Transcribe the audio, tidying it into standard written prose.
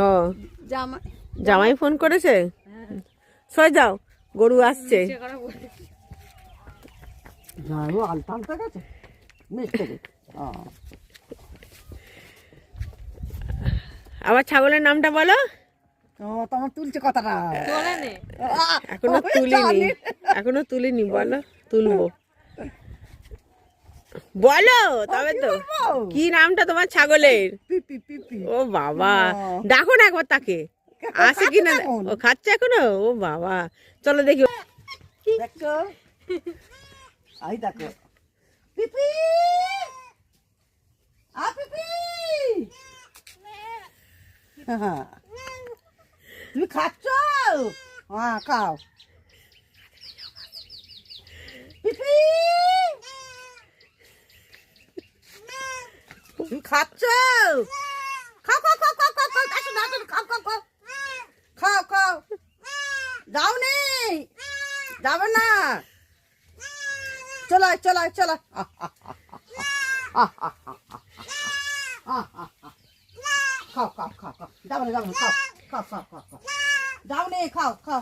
ও জামাই ফোন করেছে, সরে যাও, গরু আসছে। আবার ছাগলের নামটা বলো। তোমার তুলছে কথাটা, এখনো তুলিনি, বলো, তুলবো, বলো তবে তো। কি নামটা তোমার ছাগলের? ও বাবা, ডাকো না একবার তাকে, আসে কিনা। ও খাচ্ছে এখনো? ও বাবা, চলো দেখি। দেখো, আই দেখো, পিপি আ পিপি, তুমি খাচ্ছ? হ্যাঁ খাও। পিপি, তুমি খাচ্ছ? খাও খাও খাও খাও খাও খাও, আসো না, আসো না, খাও খাও খাও খাও খাও। যাও নি, যাবে না, চলো চলো চলো। খাও খাও খাও খাও, যাবে না যাবে না, খাও খাও খাও খাও, যাও নি, খাও খাও।